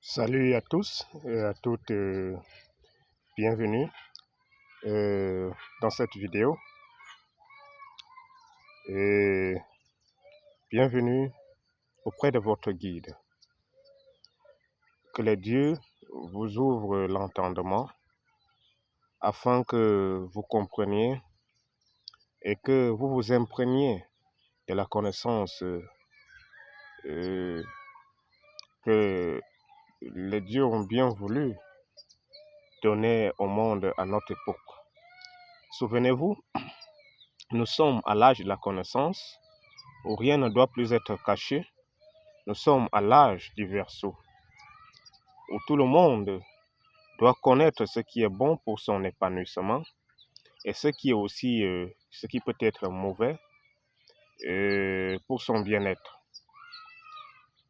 Salut à tous et à toutes, bienvenue dans cette vidéo et bienvenue auprès de votre guide. Que les dieux vous ouvrent l'entendement afin que vous compreniez et que vous vous imprégniez de la connaissance que les dieux ont bien voulu donner au monde à notre époque. Souvenez-vous, nous sommes à l'âge de la connaissance où rien ne doit plus être caché. Nous sommes à l'âge du Verseau, où tout le monde doit connaître ce qui est bon pour son épanouissement et ce qui est aussi, ce qui peut être mauvais pour son bien-être.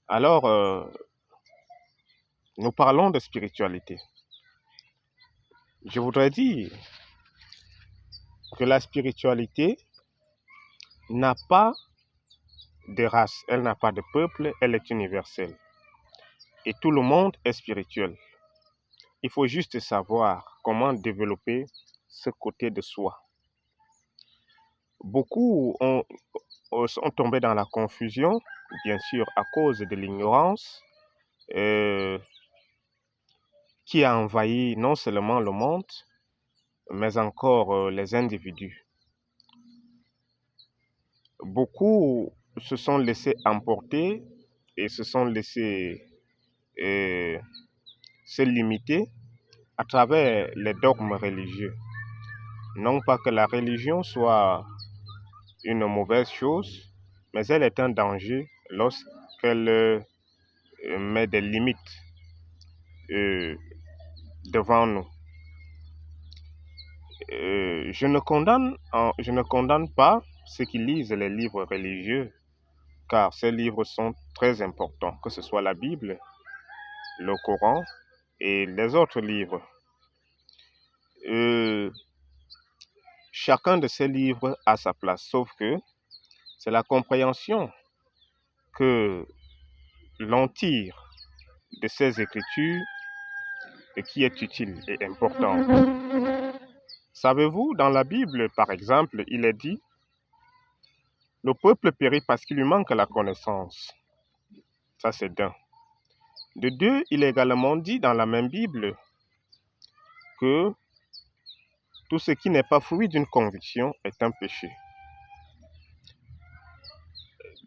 Alors, nous parlons de spiritualité. Je voudrais dire que la spiritualité n'a pas de race, elle n'a pas de peuple, elle est universelle. Et tout le monde est spirituel. Il faut juste savoir comment développer ce côté de soi. Beaucoup sont tombés dans la confusion, bien sûr à cause de l'ignorance qui a envahi non seulement le monde, mais encore les individus. Beaucoup se sont laissés emporter et se sont laissés se limiter à travers les dogmes religieux. Non pas que la religion soit une mauvaise chose, mais elle est un danger lorsqu'elle met des limites devant nous. Je ne condamne pas ceux qui lisent les livres religieux, car ces livres sont très importants, que ce soit la Bible, le Coran et les autres livres. Chacun de ces livres a sa place, sauf que c'est la compréhension que l'on tire de ces écritures et qui est utile et importante. Savez-vous, dans la Bible, par exemple, il est dit « Le peuple périt parce qu'il lui manque la connaissance ». Ça, c'est d'un. De deux, il est également dit dans la même Bible que tout ce qui n'est pas fruit d'une conviction est un péché.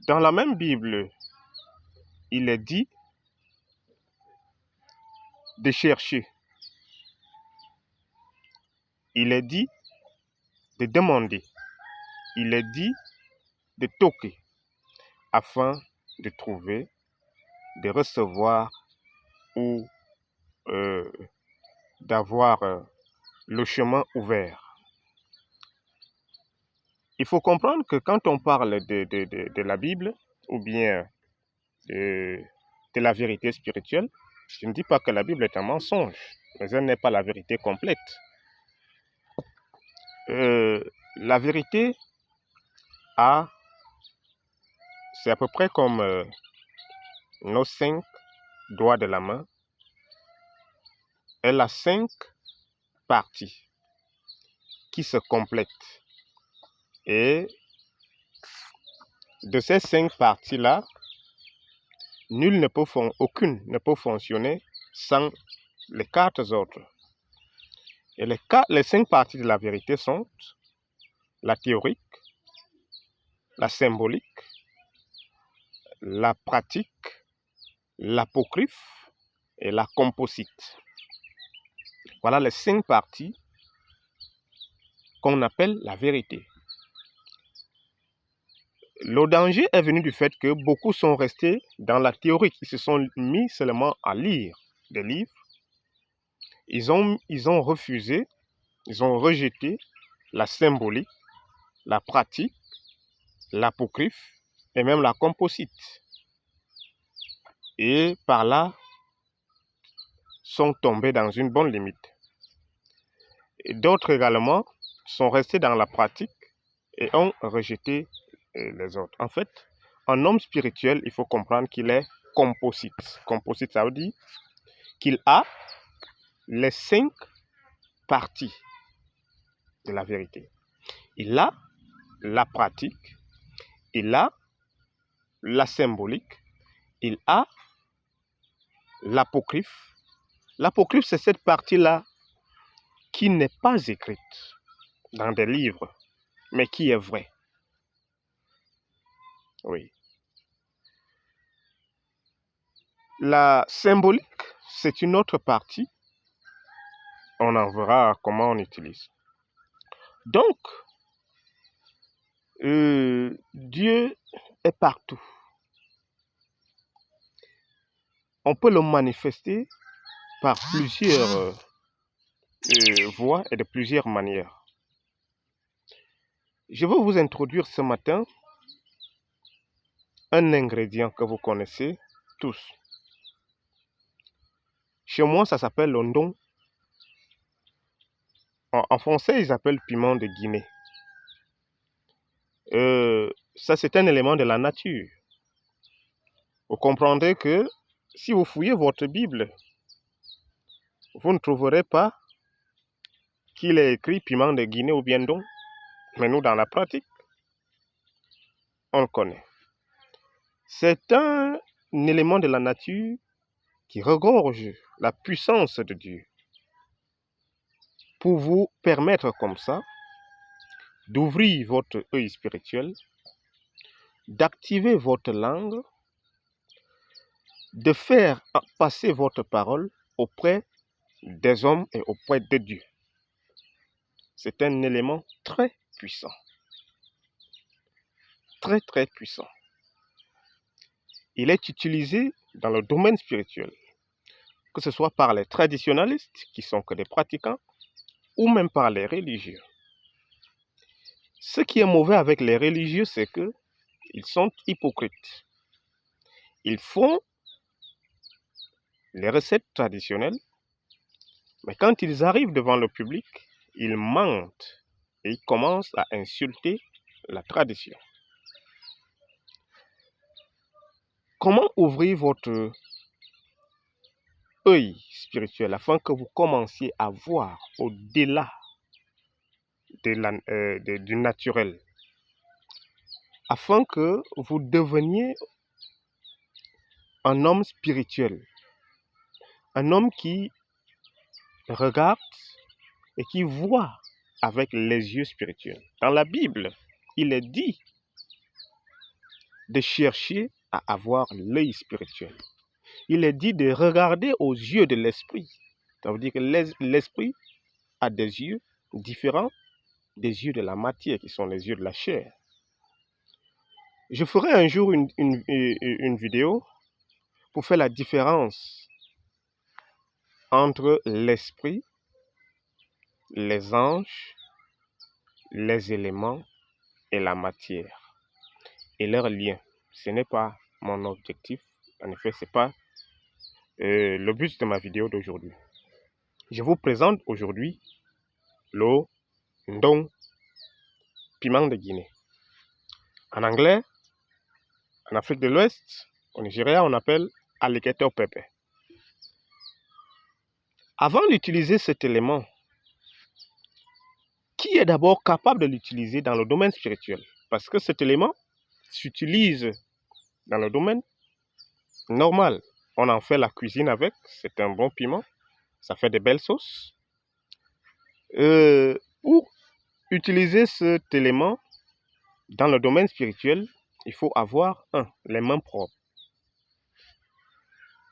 Dans la même Bible, il est dit de chercher. Il est dit de demander. Il est dit de toquer afin de trouver, de recevoir ou d'avoir le chemin ouvert. Il faut comprendre que quand on parle de la Bible ou bien de la vérité spirituelle, je ne dis pas que la Bible est un mensonge, mais elle n'est pas la vérité complète. La vérité c'est à peu près comme nos 5 doigts de la main. Elle a 5 parties qui se complètent. Et de ces 5 parties-là, aucune ne peut fonctionner sans les 4 autres. Et les 5 parties de la vérité sont la théorique, la symbolique, la pratique, l'apocryphe et la composite. Voilà les 5 parties qu'on appelle la vérité. Le danger est venu du fait que beaucoup sont restés dans la théorique. Ils se sont mis seulement à lire des livres. Ils ont refusé, ils ont rejeté la symbolique, la pratique, l'apocryphe et même la composite. Et par là, sont tombés dans une bonne limite. Et d'autres également sont restés dans la pratique et ont rejeté les autres. En fait, un homme spirituel, il faut comprendre qu'il est composite. Composite, ça veut dire qu'il a les 5 parties de la vérité. Il a la pratique, il a la symbolique, il a l'apocryphe. L'apocryphe, c'est cette partie-là qui n'est pas écrite dans des livres, mais qui est vraie. Oui. La symbolique, c'est une autre partie. On en verra comment on utilise. Donc, Dieu est partout. On peut le manifester par plusieurs voies et de plusieurs manières. Je vais vous introduire ce matin un ingrédient que vous connaissez tous. Chez moi, ça s'appelle l'ondon. En français, ils appellent piment de Guinée. Ça, c'est un élément de la nature. Vous comprendrez que si vous fouillez votre Bible, vous ne trouverez pas qu'il est écrit piment de Guinée ou bien don. Mais nous, dans la pratique, on le connaît. C'est un élément de la nature qui regorge la puissance de Dieu pour vous permettre comme ça d'ouvrir votre œil spirituel, d'activer votre langue, de faire passer votre parole auprès des hommes et auprès de Dieu. C'est un élément très puissant. Très, très puissant. Il est utilisé dans le domaine spirituel, que ce soit par les traditionalistes, qui sont que des pratiquants, ou même par les religieux. Ce qui est mauvais avec les religieux, c'est qu'ils sont hypocrites. Ils font les recettes traditionnelles, mais quand ils arrivent devant le public, ils mentent et ils commencent à insulter la tradition. Comment ouvrir votre œil spirituel afin que vous commenciez à voir au-delà du naturel, afin que vous deveniez un homme spirituel, un homme qui regarde et qui voit avec les yeux spirituels. Dans la Bible, il est dit de chercher à avoir l'œil spirituel. Il est dit de regarder aux yeux de l'esprit. Ça veut dire que l'esprit a des yeux différents des yeux de la matière, qui sont les yeux de la chair. Je ferai un jour une vidéo pour faire la différence entre l'esprit, les anges, les éléments et la matière et leurs liens. Ce n'est pas mon objectif. En effet, ce n'est pas le but de ma vidéo d'aujourd'hui. Je vous présente aujourd'hui le ndon, piment de Guinée. En anglais, en Afrique de l'Ouest, au Nigeria, on appelle alligator pepper. Avant d'utiliser cet élément, qui est d'abord capable de l'utiliser dans le domaine spirituel? Parce que cet élément s'utilise dans le domaine normal. On en fait la cuisine avec, c'est un bon piment, ça fait de belles sauces. Pour utiliser cet élément dans le domaine spirituel, il faut avoir les mains propres.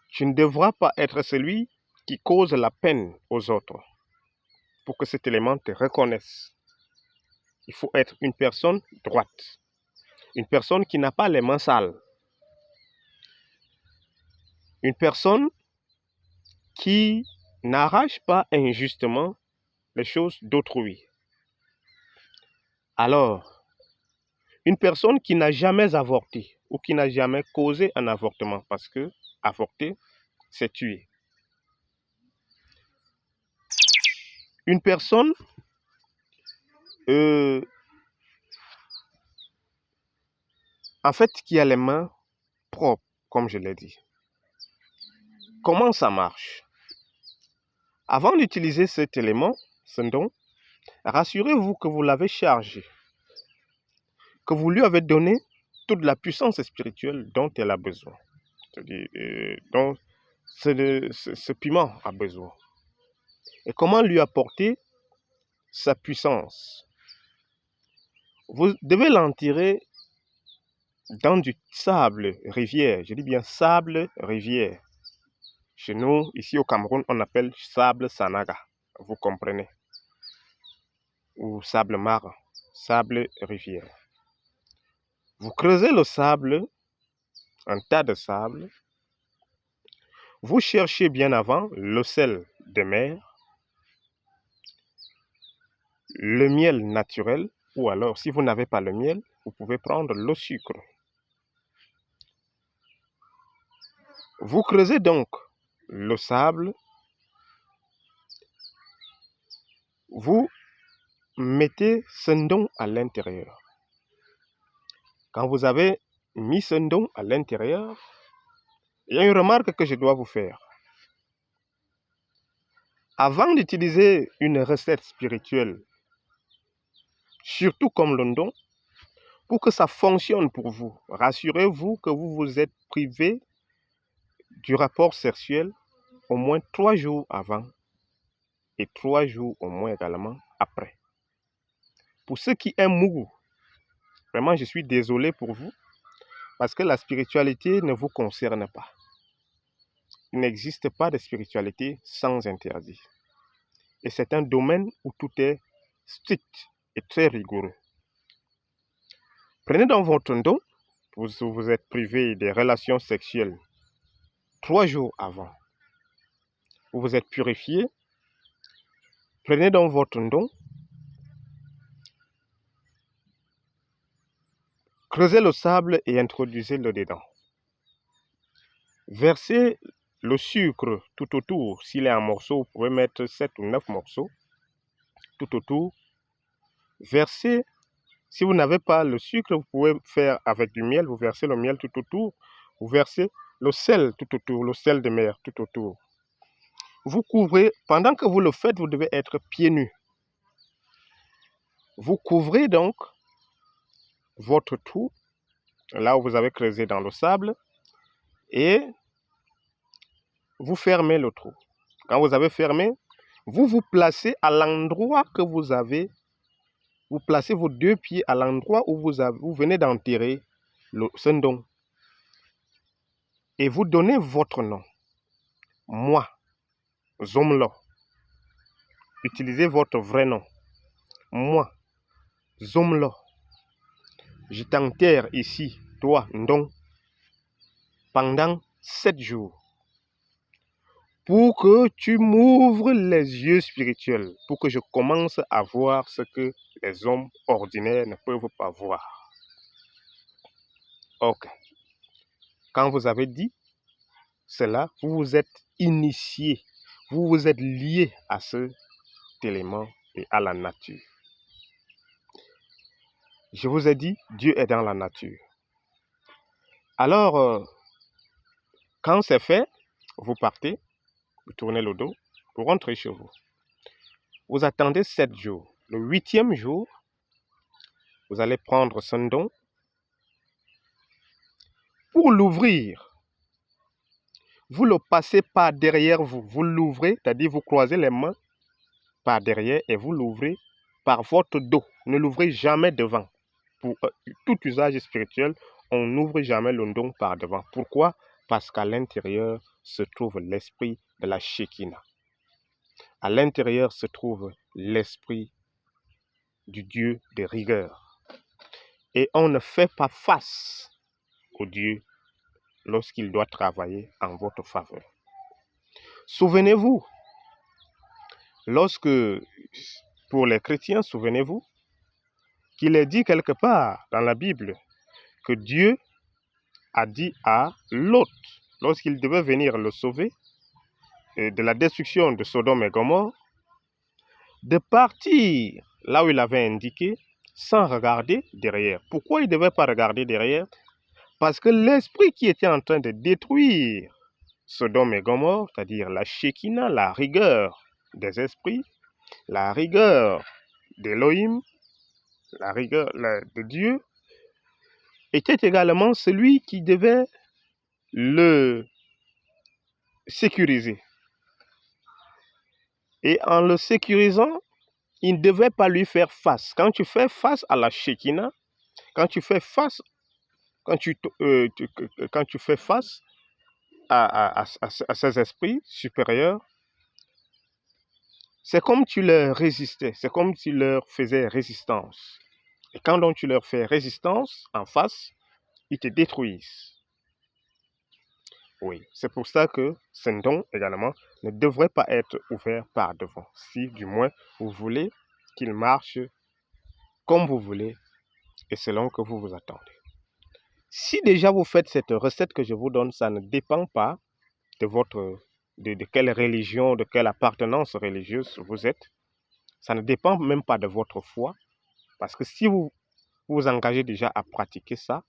Tu ne devras pas être celui qui cause la peine aux autres pour que cet élément te reconnaisse. Il faut être une personne droite, une personne qui n'a pas les mains sales, une personne qui n'arrache pas injustement les choses d'autrui. Alors, une personne qui n'a jamais avorté ou qui n'a jamais causé un avortement, parce que avorter, c'est tuer. Une personne en fait qui a les mains propres, comme je l'ai dit. Comment ça marche? Avant d'utiliser cet élément, ce don, rassurez-vous que vous l'avez chargé, que vous lui avez donné toute la puissance spirituelle dont elle a besoin, c'est-à-dire dont ce piment a besoin. Et comment lui apporter sa puissance? Vous devez l'enterrer dans du sable rivière. Je dis bien sable rivière. Chez nous, ici au Cameroun, on appelle sable sanaga. Vous comprenez? Ou sable marin, sable rivière. Vous creusez le sable, un tas de sable. Vous cherchez bien avant le sel de mer, le miel naturel, ou alors si vous n'avez pas le miel, vous pouvez prendre le sucre. Vous creusez donc le sable, vous mettez ce ndon à l'intérieur. Quand vous avez mis ce ndon à l'intérieur, il y a une remarque que je dois vous faire. Avant d'utiliser une recette spirituelle, surtout comme le ndon, pour que ça fonctionne pour vous, rassurez-vous que vous vous êtes privé du rapport sexuel au moins 3 jours avant et 3 jours au moins également après. Pour ceux qui aiment Mougou, vraiment je suis désolé pour vous parce que la spiritualité ne vous concerne pas. Il n'existe pas de spiritualité sans interdit. Et c'est un domaine où tout est strict et très rigoureux. Prenez donc votre don, vous êtes privé des relations sexuelles 3 jours avant. Vous vous êtes purifié. Prenez donc votre don. Creusez le sable et introduisez-le dedans. Versez le sucre tout autour. S'il est en morceaux, vous pouvez mettre 7 ou 9 morceaux tout autour. Versez, si vous n'avez pas le sucre, vous pouvez faire avec du miel. Vous versez le miel tout autour. Vous versez le sel tout autour, le sel de mer tout autour. Vous couvrez, pendant que vous le faites, vous devez être pieds nus. Vous couvrez donc votre trou, là où vous avez creusé dans le sable, et vous fermez le trou. Quand vous avez fermé, vous vous placez à l'endroit que vous avez, vous placez vos 2 pieds à l'endroit où vous venez d'enterrer ce ndon. Et vous donnez votre nom. Moi, Zomlo. Utilisez votre vrai nom. Moi, Zomlo. Je t'enterre ici, toi, ndon, pendant 7 jours. Pour que tu m'ouvres les yeux spirituels, pour que je commence à voir ce que les hommes ordinaires ne peuvent pas voir. Ok. Quand vous avez dit cela, vous vous êtes initié, vous vous êtes lié à cet élément et à la nature. Je vous ai dit, Dieu est dans la nature. Alors, quand c'est fait, vous partez, vous tournez le dos, vous rentrez chez vous. Vous attendez 7 jours. Le 8e jour, vous allez prendre ce ndon. Pour l'ouvrir, vous le passez par derrière vous. Vous l'ouvrez, c'est-à-dire vous croisez les mains par derrière et vous l'ouvrez par votre dos. Ne l'ouvrez jamais devant. Pour tout usage spirituel, on n'ouvre jamais le ndon par devant. Pourquoi? Parce qu'à l'intérieur se trouve l'esprit de la Shekinah. À l'intérieur se trouve l'esprit du Dieu de rigueur. Et on ne fait pas face au Dieu lorsqu'il doit travailler en votre faveur. Souvenez-vous, pour les chrétiens, souvenez-vous qu'il est dit quelque part dans la Bible que Dieu a dit à Lot, lorsqu'il devait venir le sauver de la destruction de Sodome et Gomorrhe, de partir là où il avait indiqué sans regarder derrière. Pourquoi il ne devait pas regarder derrière? Parce que l'esprit qui était en train de détruire Sodome et Gomorrhe, c'est-à-dire la Shekinah, la rigueur des esprits, la rigueur d'Élohim, la rigueur de Dieu, était également celui qui devait le sécuriser. Et en le sécurisant, il ne devait pas lui faire face. Quand tu fais face à la Shekinah, quand tu fais face, quand tu fais face à ces esprits supérieurs, c'est comme tu leur résistais, c'est comme tu leur faisais résistance. Et quand donc tu leur fais résistance en face, ils te détruisent. Oui, c'est pour ça que ce don également ne devrait pas être ouvert par devant. Si du moins vous voulez qu'il marche comme vous voulez et selon que vous vous attendez. Si déjà vous faites cette recette que je vous donne, ça ne dépend pas de quelle religion, de quelle appartenance religieuse vous êtes. Ça ne dépend même pas de votre foi. Parce que si vous vous engagez déjà à pratiquer ça,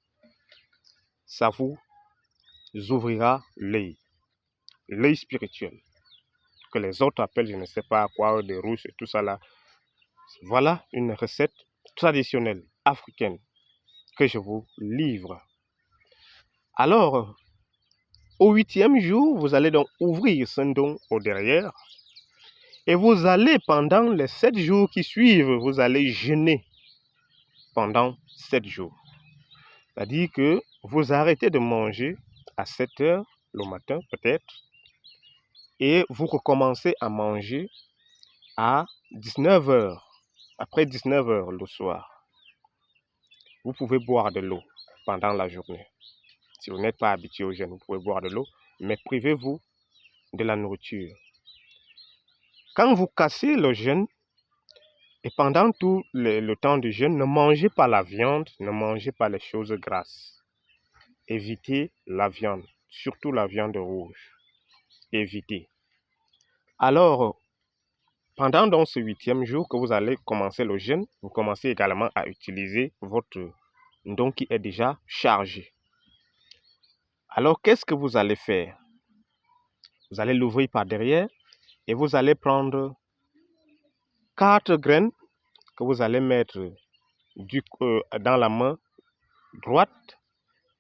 ça vous ouvrira l'œil spirituel, que les autres appellent, je ne sais pas quoi, des rouges et tout ça là. Voilà une recette traditionnelle africaine que je vous livre. Alors, au 8e jour, vous allez donc ouvrir ce don au derrière et vous allez, pendant les 7 jours qui suivent, vous allez jeûner pendant 7 jours. C'est-à-dire que vous arrêtez de manger à 7 heures le matin peut-être et vous recommencez à manger à 19 heures, après 19 heures le soir. Vous pouvez boire de l'eau pendant la journée. Si vous n'êtes pas habitué au jeûne, vous pouvez boire de l'eau, mais privez-vous de la nourriture. Quand vous cassez le jeûne, et pendant tout le temps du jeûne, ne mangez pas la viande, ne mangez pas les choses grasses. Évitez la viande, surtout la viande rouge. Évitez. Alors, pendant donc ce 8e jour que vous allez commencer le jeûne, vous commencez également à utiliser votre don qui est déjà chargé. Alors, qu'est-ce que vous allez faire? Vous allez l'ouvrir par derrière et vous allez prendre 4 graines que vous allez mettre dans la main droite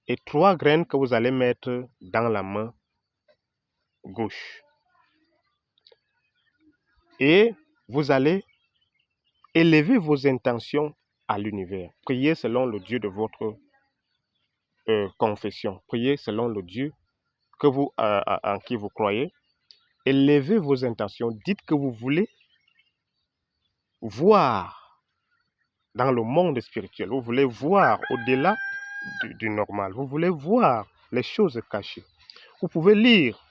et 3 graines que vous allez mettre dans la main gauche. Et vous allez élever vos intentions à l'univers. Priez selon le Dieu de votre confession. Priez selon le Dieu en qui vous croyez. Élevez vos intentions. Dites que vous voulez voir dans le monde spirituel. Vous voulez voir au-delà du normal. Vous voulez voir les choses cachées. Vous pouvez lire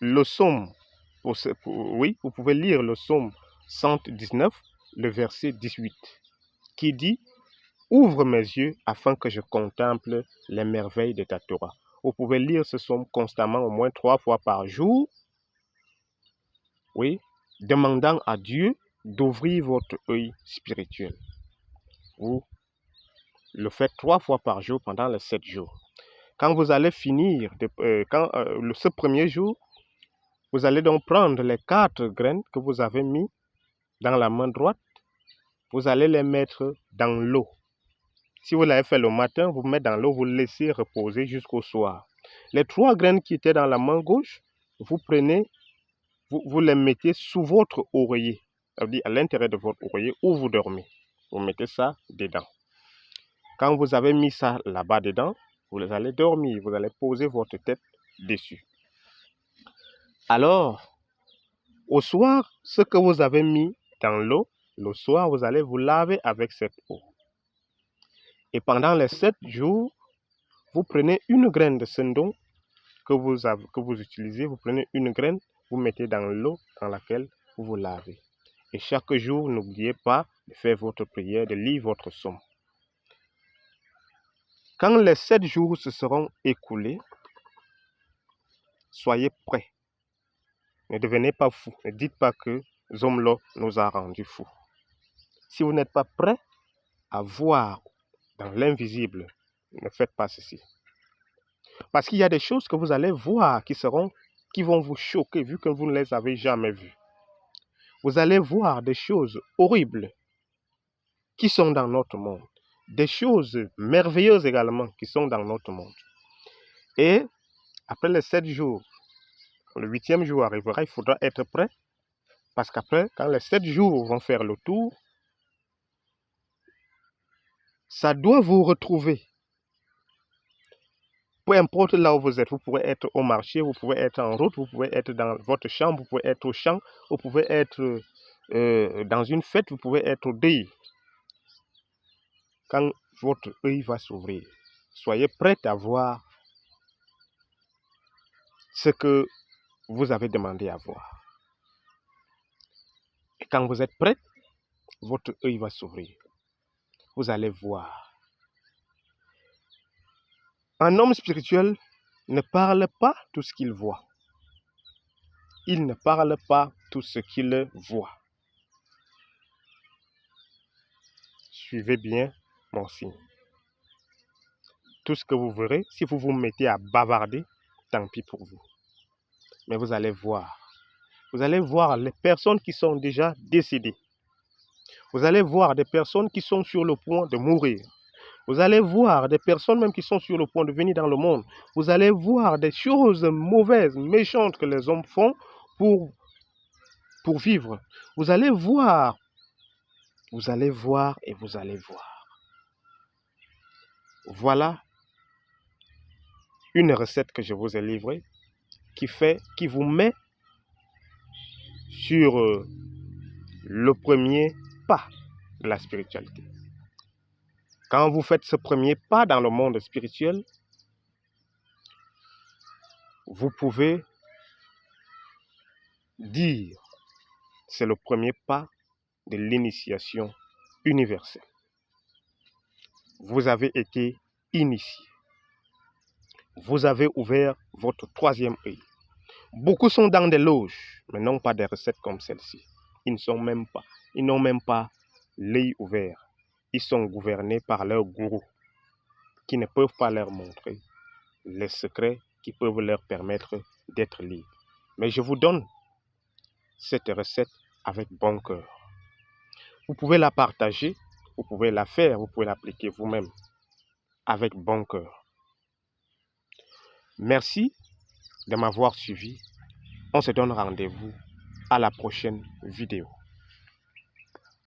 le psaume. Oui, vous pouvez lire le psaume 119, le verset 18, qui dit: ouvre mes yeux afin que je contemple les merveilles de ta Torah. Vous pouvez lire ce psaume constamment, au moins 3 fois par jour. Oui, demandant à Dieu d'ouvrir votre œil spirituel. Vous le faites 3 fois par jour pendant les 7 jours. Quand vous allez finir, ce premier jour, vous allez donc prendre les 4 graines que vous avez mis dans la main droite. Vous allez les mettre dans l'eau. Si vous l'avez fait le matin, vous mettez dans l'eau, vous laissez reposer jusqu'au soir. Les 3 graines qui étaient dans la main gauche, vous prenez, vous les mettez sous votre oreiller, c'est-à-dire à l'intérieur de votre oreiller où vous dormez. Vous mettez ça dedans. Quand vous avez mis ça là-bas dedans, vous allez dormir, vous allez poser votre tête dessus. Alors, au soir, ce que vous avez mis dans l'eau, le soir, vous allez vous laver avec cette eau. Et pendant les 7 jours, vous prenez une graine de ce don que vous utilisez, vous prenez une graine, vous mettez dans l'eau dans laquelle vous vous lavez. Et chaque jour, n'oubliez pas de faire votre prière, de lire votre psaume. Quand les 7 jours se seront écoulés, soyez prêts. Ne devenez pas fous. Ne dites pas que Zomlo nous a rendus fous. Si vous n'êtes pas prêts à voir dans l'invisible, ne faites pas ceci. Parce qu'il y a des choses que vous allez voir qui vont vous choquer vu que vous ne les avez jamais vues. vous allez voir des choses horribles qui sont dans notre monde, des choses merveilleuses également qui sont dans notre monde. Et après les 7 jours, le 8e jour arrivera, il faudra être prêt, parce qu'après, quand les 7 jours vont faire le tour, ça doit vous retrouver. Peu importe là où vous êtes, vous pouvez être au marché, vous pouvez être en route, vous pouvez être dans votre chambre, vous pouvez être au champ, vous pouvez être dans une fête, vous pouvez être au deuil. Quand votre œil va s'ouvrir, soyez prêts à voir ce que vous avez demandé à voir. Et quand vous êtes prêts, votre œil va s'ouvrir. Vous allez voir. Un homme spirituel ne parle pas tout ce qu'il voit. Il ne parle pas tout ce qu'il voit. Suivez bien mon signe. Tout ce que vous verrez, si vous vous mettez à bavarder, tant pis pour vous. Mais vous allez voir. Vous allez voir les personnes qui sont déjà décédées. Vous allez voir des personnes qui sont sur le point de mourir. Vous allez voir des personnes même qui sont sur le point de venir dans le monde. Vous allez voir des choses mauvaises, méchantes que les hommes font pour vivre. Vous allez voir et vous allez voir. Voilà une recette que je vous ai livrée qui vous met sur le premier pas de la spiritualité. Quand vous faites ce premier pas dans le monde spirituel, vous pouvez dire c'est le premier pas de l'initiation universelle. Vous avez été initié. Vous avez ouvert votre 3e œil. Beaucoup sont dans des loges, mais non pas des recettes comme celle-ci. Ils n'ont même pas l'œil ouvert. Ils sont gouvernés par leurs gourous qui ne peuvent pas leur montrer les secrets qui peuvent leur permettre d'être libres. Mais je vous donne cette recette avec bon cœur. Vous pouvez la partager, vous pouvez la faire, vous pouvez l'appliquer vous-même avec bon cœur. Merci de m'avoir suivi. On se donne rendez-vous à la prochaine vidéo.